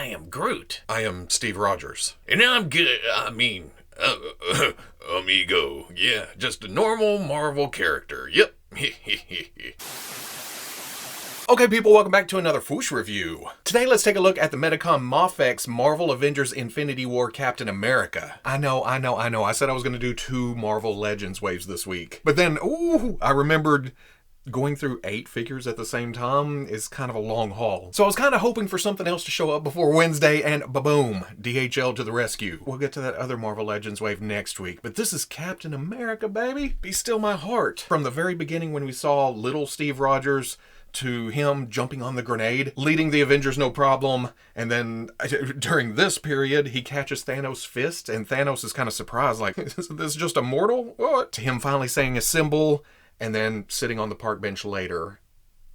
I am Groot. I am Steve Rogers. And I'm good. Amigo. Yeah, just a normal Marvel character. Yep. Okay, people, welcome back to another Fwoosh review. Today, let's take a look at the Medicom MAFEX Marvel Avengers Infinity War Captain America. I know. I said I was going to do 2 Marvel Legends waves this week. But then, I remembered going through 8 figures at the same time is kind of a long haul. So I was kind of hoping for something else to show up before Wednesday, and ba-boom, DHL to the rescue. We'll get to that other Marvel Legends wave next week, but this is Captain America, baby. Be still my heart. From the very beginning when we saw little Steve Rogers to him jumping on the grenade, leading the Avengers no problem, and then during this period, he catches Thanos' fist, and Thanos is kind of surprised, like, is this just a mortal? What? To him finally saying a symbol, and then sitting on the park bench later.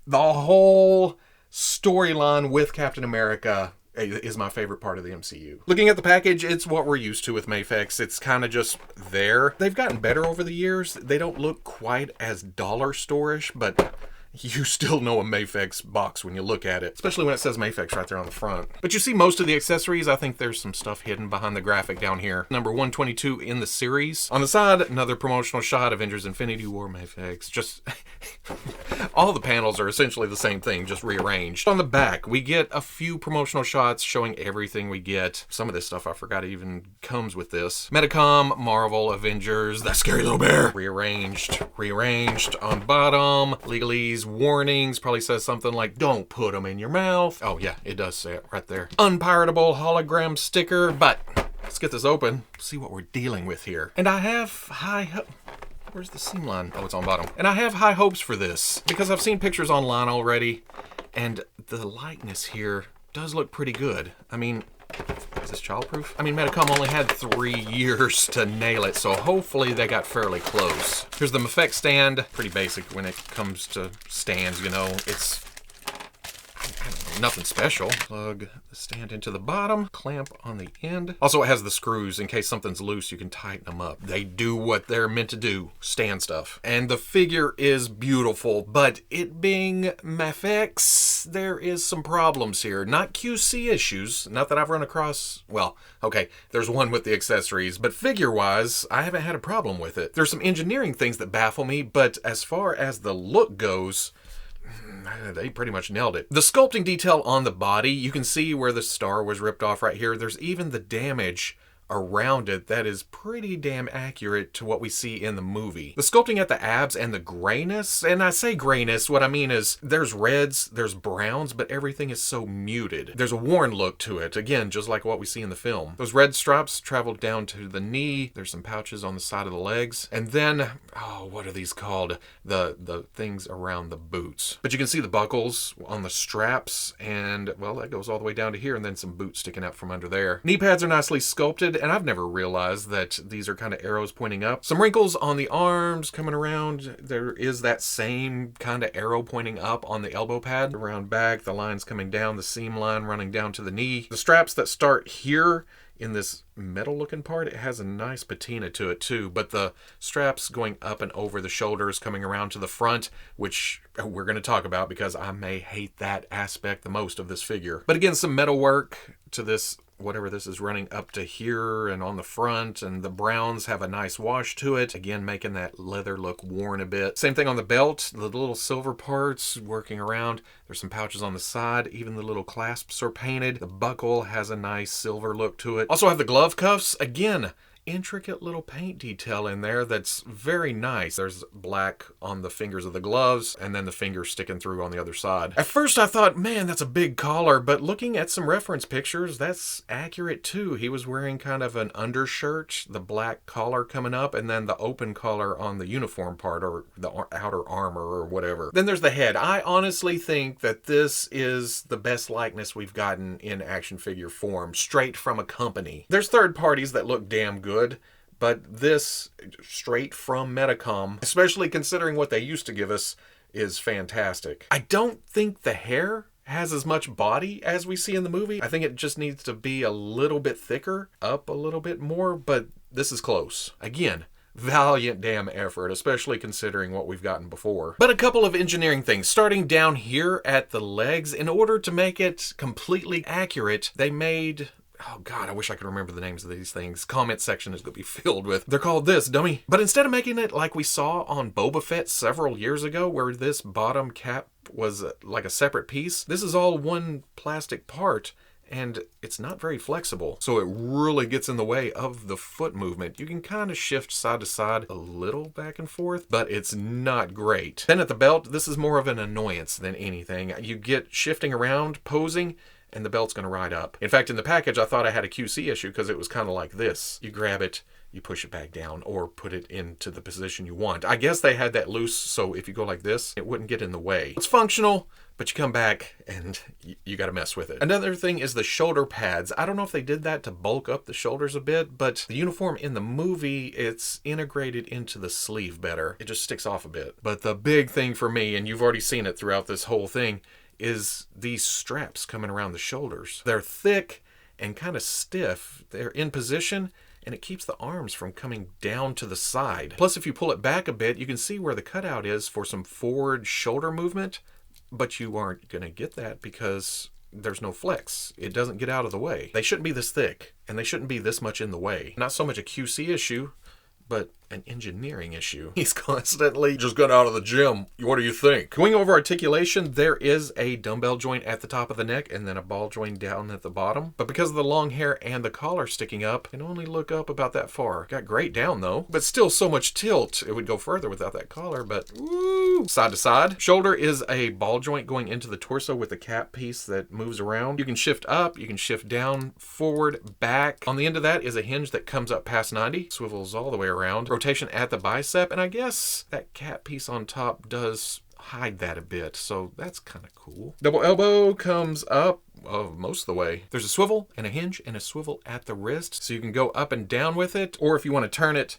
The whole storyline with Captain America is my favorite part of the MCU. Looking at the package, it's what we're used to with MAFEX. It's kind of just there. They've gotten better over the years. They don't look quite as dollar store-ish, but you still know a MAFEX box when you look at it, especially when it says MAFEX right there on the front. But you see most of the accessories. I think there's some stuff hidden behind the graphic down here. Number 122 in the series. On the side, another promotional shot, Avengers Infinity War MAFEX. Just all the panels are essentially the same thing, just rearranged. On the back, we get a few promotional shots showing everything we get. Some of this stuff I forgot even comes with this. Medicom, Marvel, Avengers, that scary little bear. Rearranged on bottom. Legalese, warnings, probably says something like, don't put them in your mouth. Oh yeah, it does say it right there. Unpiratable hologram sticker, but let's get this open, see what we're dealing with here. And I have where's the seam line? Oh, it's on bottom. And I have high hopes for this because I've seen pictures online already, and the likeness here does look pretty good. I mean, is this childproof? I mean, Medicom only had 3 years to nail it, so hopefully they got fairly close. Here's the MAFEX stand. Pretty basic when it comes to stands, you know. It's nothing special. Plug the stand into the bottom, clamp on the end. Also, it has the screws. In case something's loose, you can tighten them up. They do what they're meant to do, stand stuff. And the figure is beautiful, but it being MAFEX, there is some problems here. Not QC issues, not that I've run across, well, okay, there's one with the accessories, but figure-wise, I haven't had a problem with it. There's some engineering things that baffle me, but as far as the look goes, they pretty much nailed it. The sculpting detail on the body, you can see where the star was ripped off right here. There's even the damage around it that is pretty damn accurate to what we see in the movie. The sculpting at the abs and the grayness, and I say grayness, what I mean is there's reds, there's browns, but everything is so muted. There's a worn look to it, again, just like what we see in the film. Those red stripes travel down to the knee. There's some pouches on the side of the legs. And then, oh, what are these called? The things around the boots. But you can see the buckles on the straps, and, well, that goes all the way down to here, and then some boots sticking out from under there. Knee pads are nicely sculpted, and I've never realized that these are kind of arrows pointing up. Some wrinkles on the arms coming around. There is that same kind of arrow pointing up on the elbow pad. Around back, the lines coming down, the seam line running down to the knee. The straps that start here in this metal looking part, it has a nice patina to it too, but the straps going up and over the shoulders coming around to the front, which we're going to talk about because I may hate that aspect the most of this figure. But again, some metal work to this, whatever this is, running up to here and on the front, and the browns have a nice wash to it, again making that leather look worn a bit. Same thing on the belt, the little silver parts working around. There's some pouches on the side, even the little clasps are painted. The buckle has a nice silver look to it. Also have the glove cuffs, again, intricate little paint detail in there that's very nice. There's black on the fingers of the gloves, and then the fingers sticking through on the other side. At first I thought, man, that's a big collar, but looking at some reference pictures, that's accurate too. He was wearing kind of an undershirt, the black collar coming up, and then the open collar on the uniform part, or the outer armor, or whatever. Then there's the head. I honestly think that this is the best likeness we've gotten in action figure form, straight from a company. There's third parties that look damn good, but this, straight from Medicom, especially considering what they used to give us, is fantastic. I don't think the hair has as much body as we see in the movie. I think it just needs to be a little bit thicker, up a little bit more, but this is close. Again, Valiant damn effort, especially considering what we've gotten before. But a couple of engineering things. Starting down here at the legs, in order to make it completely accurate, they made... Oh God, I wish I could remember the names of these things. Comment section is going to be filled with, they're called this, dummy. But instead of making it like we saw on Boba Fett several years ago, where this bottom cap was like a separate piece, this is all one plastic part, and it's not very flexible. So it really gets in the way of the foot movement. You can kind of shift side to side a little back and forth, but it's not great. Then at the belt, this is more of an annoyance than anything. You get shifting around, posing, and the belt's going to ride up. In fact, in the package, I thought I had a QC issue because it was kind of like this. You grab it, you push it back down, or put it into the position you want. I guess they had that loose, so if you go like this, it wouldn't get in the way. It's functional, but you come back and you got to mess with it. Another thing is the shoulder pads. I don't know if they did that to bulk up the shoulders a bit, but the uniform in the movie, it's integrated into the sleeve better. It just sticks off a bit. But the big thing for me, and you've already seen it throughout this whole thing, is these straps coming around the shoulders. They're thick and kind of stiff. They're in position, and it keeps the arms from coming down to the side. Plus, if you pull it back a bit, you can see where the cutout is for some forward shoulder movement, but you aren't going to get that because there's no flex. It doesn't get out of the way. They shouldn't be this thick, and they shouldn't be this much in the way. Not so much a QC issue, but an engineering issue. He's constantly just got out of the gym. What do you think? Going over articulation, there is a dumbbell joint at the top of the neck and then a ball joint down at the bottom. But because of the long hair and the collar sticking up, you can only look up about that far. Got great down though, but still so much tilt. It would go further without that collar, but woo! Side to side. Shoulder is a ball joint going into the torso with a cap piece that moves around. You can shift up, you can shift down, forward, back. On the end of that is a hinge that comes up past 90, swivels all the way around. Rotation at the bicep, and I guess that cap piece on top does hide that a bit, so that's kind of cool. Double elbow comes up most of the way. There's a swivel and a hinge and a swivel at the wrist, so you can go up and down with it, or if you want to turn it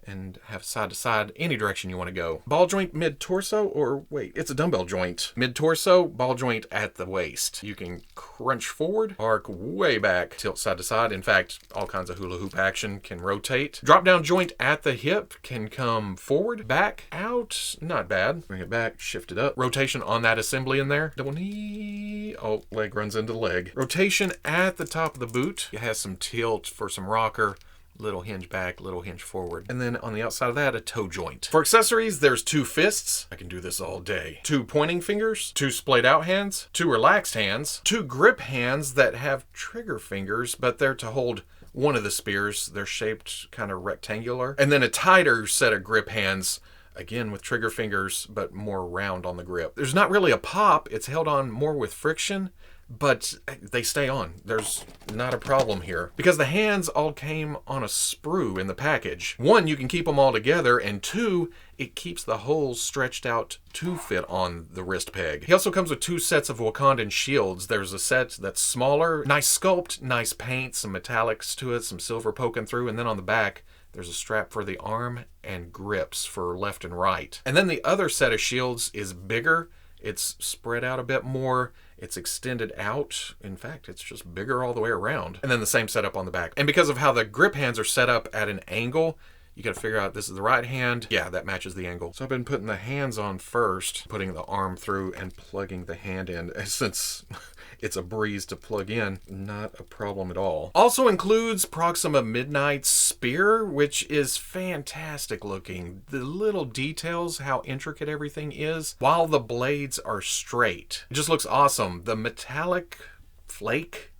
and have side to side, any direction you want to go. Ball joint mid-torso, or wait, it's a dumbbell joint. Mid-torso, ball joint at the waist. You can crunch forward, arc way back, tilt side to side. In fact, all kinds of hula hoop action can rotate. Drop down joint at the hip can come forward, back, out, not bad. Bring it back, shift it up. Rotation on that assembly in there. Double knee, oh, leg runs into leg. Rotation at the top of the boot. It has some tilt for some rocker. Little hinge back, little hinge forward. And then on the outside of that, a toe joint. For accessories, there's 2 fists. I can do this all day. 2 pointing fingers, 2 splayed out hands, 2 relaxed hands, 2 grip hands that have trigger fingers, but they're to hold one of the spears. They're shaped kind of rectangular. And then a tighter set of grip hands, again with trigger fingers, but more round on the grip. There's not really a pop. It's held on more with friction, but they stay on. There's not a problem here. Because the hands all came on a sprue in the package. 1, you can keep them all together, and 2, it keeps the holes stretched out to fit on the wrist peg. He also comes with 2 sets of Wakandan shields. There's a set that's smaller, nice sculpt, nice paint, some metallics to it, some silver poking through, and then on the back, there's a strap for the arm and grips for left and right. And then the other set of shields is bigger. It's spread out a bit more. It's extended out. In fact, it's just bigger all the way around. And then the same setup on the back. And because of how the grip hands are set up at an angle, you got to figure out this is the right hand. Yeah, that matches the angle. So I've been putting the hands on first, putting the arm through and plugging the hand in. Since it's a breeze to plug in, not a problem at all. Also includes Proxima Midnight's spear, which is fantastic looking. The little details, how intricate everything is, while the blades are straight. It just looks awesome. The metallic flake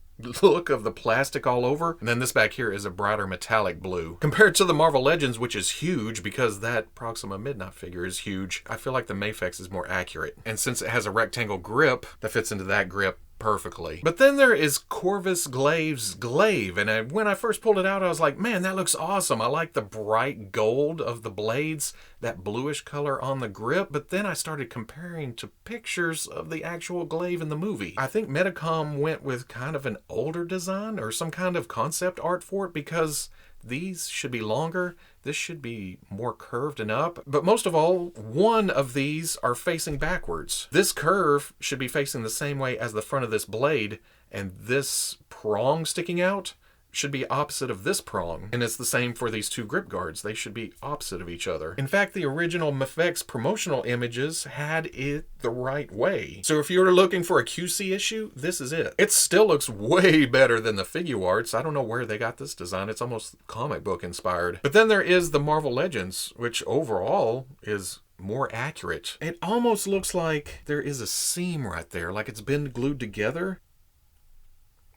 look of the plastic all over, and then this back here is a brighter metallic blue. Compared to the Marvel Legends, which is huge because that Proxima Midnight figure is huge, I feel like the MAFEX is more accurate. And since it has a rectangle grip, that fits into that grip perfectly. But then there is Corvus Glaive's glaive, and when I first pulled it out, I was like, man, that looks awesome. I like the bright gold of the blades, that bluish color on the grip, but then I started comparing to pictures of the actual glaive in the movie. I think Medicom went with kind of an older design or some kind of concept art for it, because these should be longer. This should be more curved and up. But most of all, one of these are facing backwards. This curve should be facing the same way as the front of this blade, and this prong sticking out should be opposite of this prong. And it's the same for these two grip guards. They should be opposite of each other. In fact, the original MAFEX promotional images had it the right way. So if you're looking for a QC issue, this is it. It still looks way better than the Figuarts. I don't know where they got this design. It's almost comic book inspired. But then there is the Marvel Legends, which overall is more accurate. It almost looks like there is a seam right there, like it's been glued together.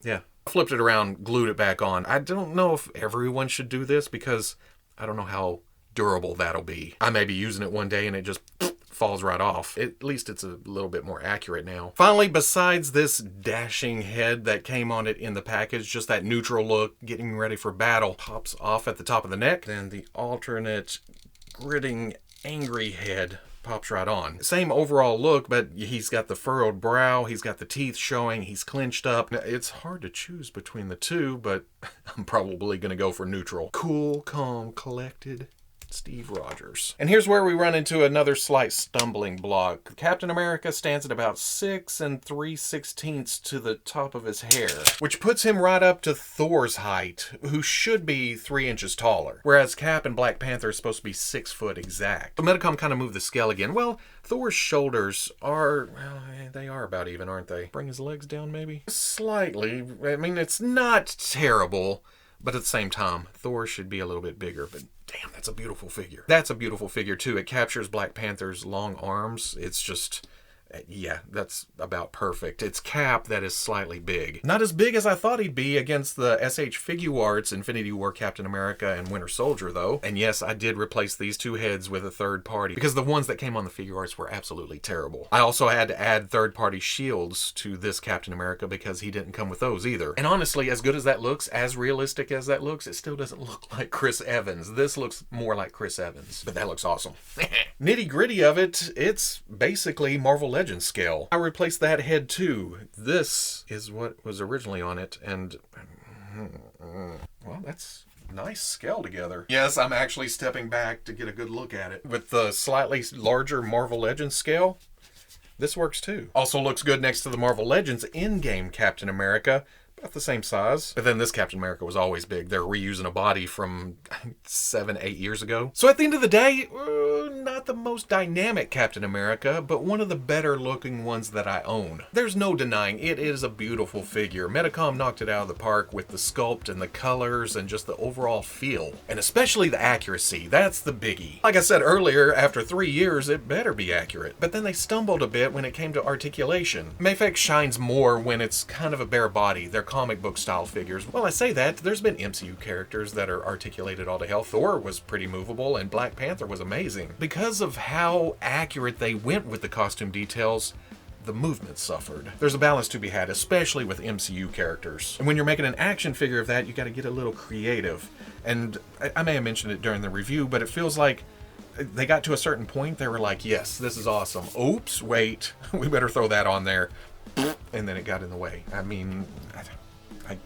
Yeah. I flipped it around, glued it back on. I don't know if everyone should do this because I don't know how durable that'll be. I may be using it one day and it just falls right off. At least it's a little bit more accurate now. Finally, besides this dashing head that came on it in the package, just that neutral look, getting ready for battle, pops off at the top of the neck. Then the alternate gritting, angry head pops right on. Same overall look, but he's got the furrowed brow, he's got the teeth showing, he's clenched up. Now, it's hard to choose between the two, but I'm probably going to go for neutral. Cool, calm, collected Steve Rogers. And here's where we run into another slight stumbling block. Captain America stands at about 6 3/16 to the top of his hair, which puts him right up to Thor's height, who should be 3 inches taller. Whereas Cap and Black Panther are supposed to be 6 foot exact. But Medicom kind of moved the scale again. Well, Thor's shoulders are, well, they are about even, aren't they? Bring his legs down maybe? Slightly. I mean, it's not terrible, but at the same time, Thor should be a little bit bigger, but damn, that's a beautiful figure. That's a beautiful figure too. It captures Black Panther's long arms. It's just, yeah, that's about perfect. It's Cap that is slightly big. Not as big as I thought he'd be against the SH Figuarts Infinity War Captain America and Winter Soldier though. And yes, I did replace these two heads with a third party because the ones that came on the Figuarts were absolutely terrible. I also had to add third party shields to this Captain America because he didn't come with those either. And honestly, as good as that looks, as realistic as that looks, it still doesn't look like Chris Evans. This looks more like Chris Evans, but that looks awesome. Nitty gritty of it, it's basically Marvel Legends scale. I replaced that head too. This is what was originally on it, and well, that's nice scale together. Yes, I'm actually stepping back to get a good look at it. With the slightly larger Marvel Legends scale, this works too. Also looks good next to the Marvel Legends in-game Captain America, about the same size. But then this Captain America was always big. They're reusing a body from 7, 8 years ago. So at the end of the day, not the most dynamic Captain America, but one of the better looking ones that I own. There's no denying it is a beautiful figure. Medicom knocked it out of the park with the sculpt and the colors and just the overall feel. And especially the accuracy. That's the biggie. Like I said earlier, after 3 years, it better be accurate. But then they stumbled a bit when it came to articulation. MAFEX shines more when it's kind of a bare body. They're comic book style figures. Well, I say that, there's been MCU characters that are articulated all to hell. Thor was pretty movable and Black Panther was amazing. Because of how accurate they went with the costume details, the movement suffered. There's a balance to be had, especially with MCU characters. And when you're making an action figure of that, you gotta get a little creative. And I may have mentioned it during the review, but it feels like they got to a certain point, they were like, yes, this is awesome. Oops, wait, we better throw that on there. And then it got in the way. I mean, I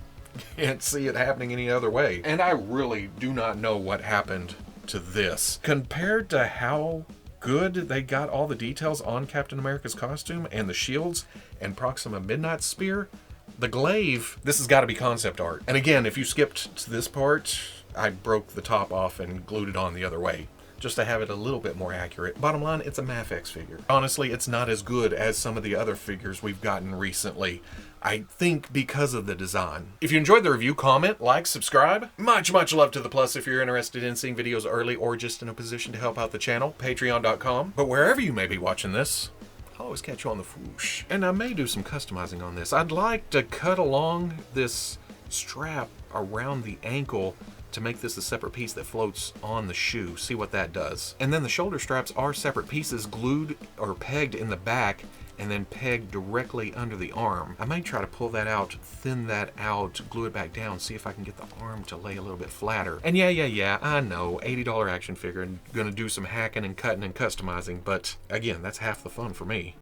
can't see it happening any other way. And I really do not know what happened to this. Compared to how good they got all the details on Captain America's costume and the shields and Proxima Midnight's spear, the glaive, this has got to be concept art. And again, if you skipped to this part, I broke the top off and glued it on the other way, just to have it a little bit more accurate. Bottom line, it's a MAFEX figure. Honestly, it's not as good as some of the other figures we've gotten recently. I think because of the design. If you enjoyed the review, comment, like, subscribe. Much love to the plus if you're interested in seeing videos early or just in a position to help out the channel, patreon.com. But wherever you may be watching this, I'll always catch you on the Fwoosh. And I may do some customizing on this. I'd like to cut along this strap around the ankle to make this a separate piece that floats on the shoe. See what that does. And then the shoulder straps are separate pieces glued or pegged in the back and then pegged directly under the arm. I might try to pull that out, thin that out, glue it back down, see if I can get the arm to lay a little bit flatter. And yeah, I know, $80 action figure and gonna do some hacking and cutting and customizing, but again, that's half the fun for me.